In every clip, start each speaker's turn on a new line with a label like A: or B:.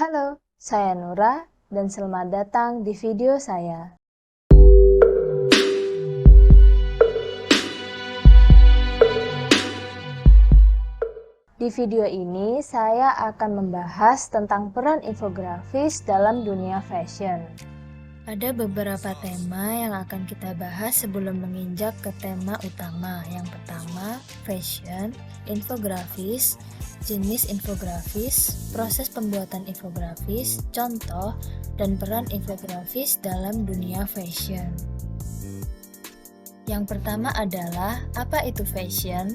A: Halo, saya Nura dan selamat datang di video saya. Di video ini saya akan membahas tentang peran infografis dalam dunia fashion. Ada beberapa tema yang akan kita bahas sebelum menginjak ke tema utama. Yang pertama, fashion, infografis, jenis infografis, proses pembuatan infografis, contoh, dan peran infografis dalam dunia fashion. Yang pertama adalah, apa itu fashion?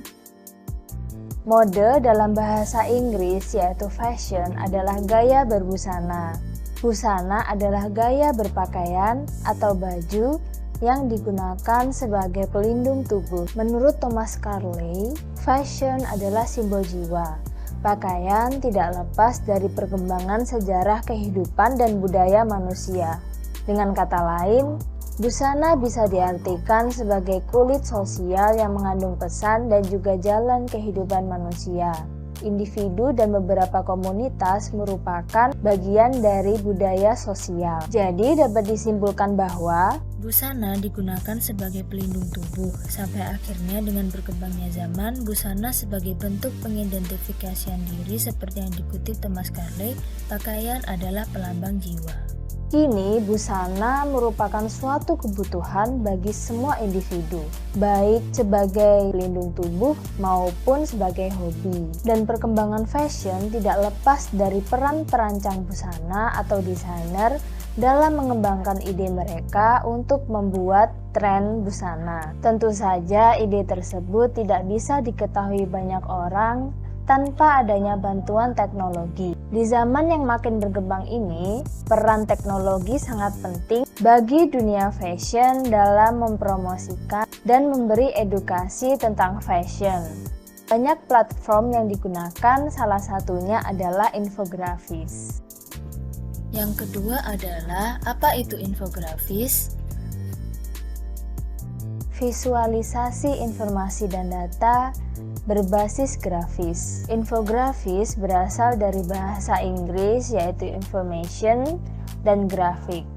A: Mode dalam bahasa Inggris yaitu fashion adalah gaya berbusana. Busana adalah gaya berpakaian atau baju yang digunakan sebagai pelindung tubuh. Menurut Thomas Carlyle, fashion adalah simbol jiwa. Pakaian tidak lepas dari perkembangan sejarah kehidupan dan budaya manusia. Dengan kata lain, busana bisa diartikan sebagai kulit sosial yang mengandung pesan dan juga jalan kehidupan manusia. Individu dan beberapa komunitas merupakan bagian dari budaya sosial. Jadi dapat disimpulkan bahwa busana digunakan sebagai pelindung tubuh. Sampai akhirnya dengan berkembangnya zaman, busana sebagai bentuk pengidentifikasian diri seperti yang dikutip Thomas Carlyle, pakaian adalah pelambang jiwa. Kini, busana merupakan suatu kebutuhan bagi semua individu, baik sebagai pelindung tubuh maupun sebagai hobi. Dan perkembangan fashion tidak lepas dari peran perancang busana atau desainer dalam mengembangkan ide mereka untuk membuat tren busana. Tentu saja ide tersebut tidak bisa diketahui banyak orang tanpa adanya bantuan teknologi. Di zaman yang makin berkembang ini, peran teknologi sangat penting bagi dunia fashion dalam mempromosikan dan memberi edukasi tentang fashion. Banyak platform yang digunakan, salah satunya adalah infografis. Yang kedua adalah, apa itu infografis? Visualisasi informasi dan data berbasis grafis. Infografis berasal dari bahasa Inggris yaitu information dan grafik.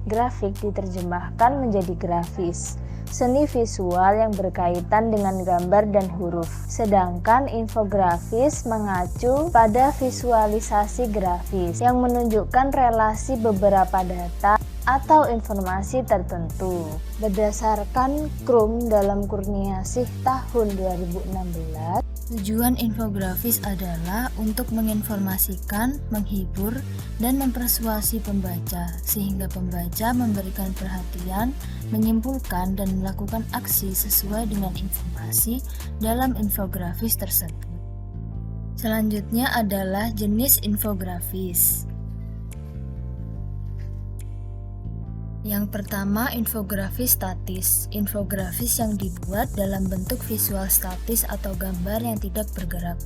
A: Grafik diterjemahkan menjadi grafis, seni visual yang berkaitan dengan gambar dan huruf. Sedangkan infografis mengacu pada visualisasi grafis yang menunjukkan relasi beberapa data atau informasi tertentu. Berdasarkan Krum dalam Kurniasih tahun 2016, tujuan infografis adalah untuk menginformasikan, menghibur, dan mempersuasi pembaca, sehingga pembaca memberikan perhatian, menyimpulkan, dan melakukan aksi sesuai dengan informasi dalam infografis tersebut. Selanjutnya adalah jenis infografis. Yang pertama, infografis statis. Infografis yang dibuat dalam bentuk visual statis atau gambar yang tidak bergerak.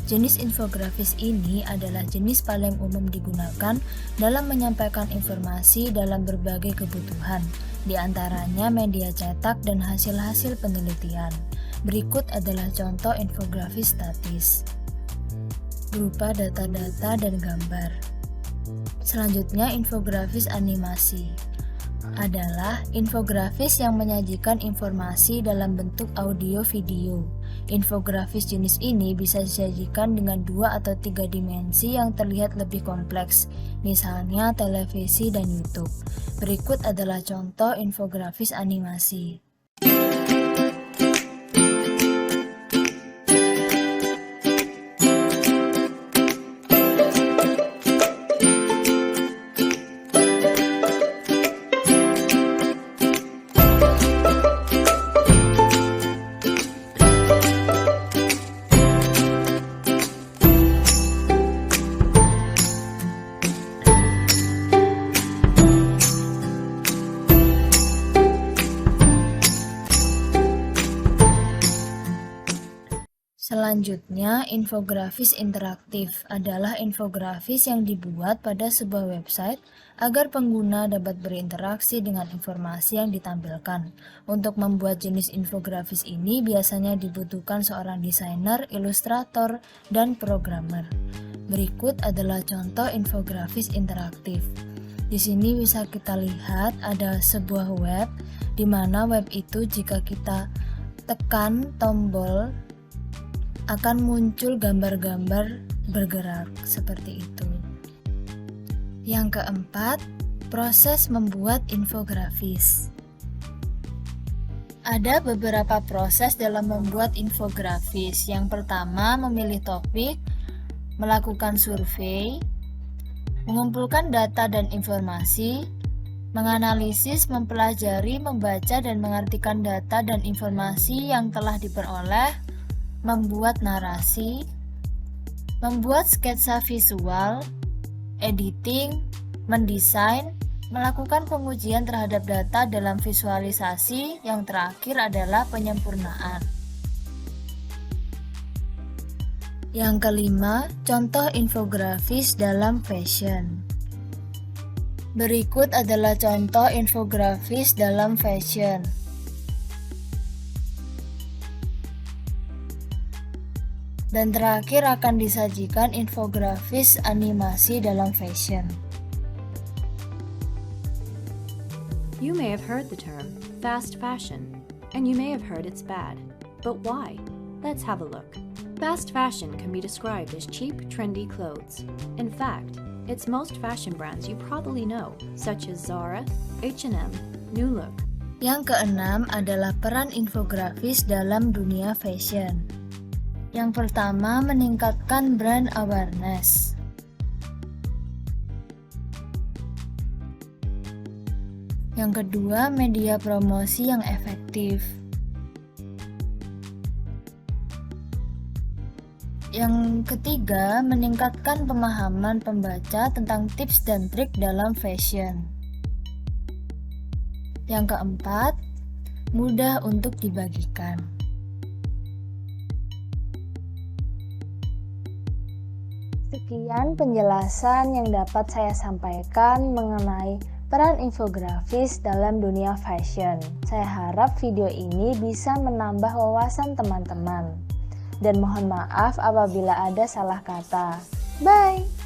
A: Jenis infografis ini adalah jenis paling umum digunakan dalam menyampaikan informasi dalam berbagai kebutuhan, di antaranya media cetak dan hasil-hasil penelitian. Berikut adalah contoh infografis statis, berupa data-data dan gambar. Selanjutnya, infografis animasi adalah infografis yang menyajikan informasi dalam bentuk audio-video. Infografis jenis ini bisa disajikan dengan 2 atau 3 dimensi yang terlihat lebih kompleks, misalnya televisi dan YouTube. Berikut adalah contoh infografis animasi. Selanjutnya, infografis interaktif adalah infografis yang dibuat pada sebuah website agar pengguna dapat berinteraksi dengan informasi yang ditampilkan. Untuk membuat jenis infografis ini biasanya dibutuhkan seorang desainer, ilustrator, dan programmer. Berikut adalah contoh infografis interaktif. Di sini bisa kita lihat ada sebuah web, di mana web itu jika kita tekan tombol akan muncul gambar-gambar bergerak seperti itu. Yang keempat, proses membuat infografis. Ada beberapa proses dalam membuat infografis. Yang pertama, memilih topik, melakukan survei, mengumpulkan data dan informasi, menganalisis, mempelajari, membaca dan mengartikan data dan informasi yang telah diperoleh, membuat narasi, membuat sketsa visual, editing, mendesain, melakukan pengujian terhadap data dalam visualisasi, yang terakhir adalah penyempurnaan. Yang kelima, contoh infografis dalam fashion. Berikut adalah contoh infografis dalam fashion. Dan terakhir akan disajikan infografis animasi dalam fashion.
B: You may have heard the term fast fashion, and you may have heard it's bad. But why? Let's have a look. Fast fashion can be described as cheap, trendy clothes. In fact, it's most fashion brands you probably know, such as Zara, H&M, New Look.
A: Yang keenam adalah peran infografis dalam dunia fashion. Yang pertama, meningkatkan brand awareness. Yang kedua, media promosi yang efektif. Yang ketiga, meningkatkan pemahaman pembaca tentang tips dan trik dalam fashion. Yang keempat, mudah untuk dibagikan. Sekian penjelasan yang dapat saya sampaikan mengenai peran infografis dalam dunia fashion. Saya harap video ini bisa menambah wawasan teman-teman. Dan mohon maaf apabila ada salah kata. Bye!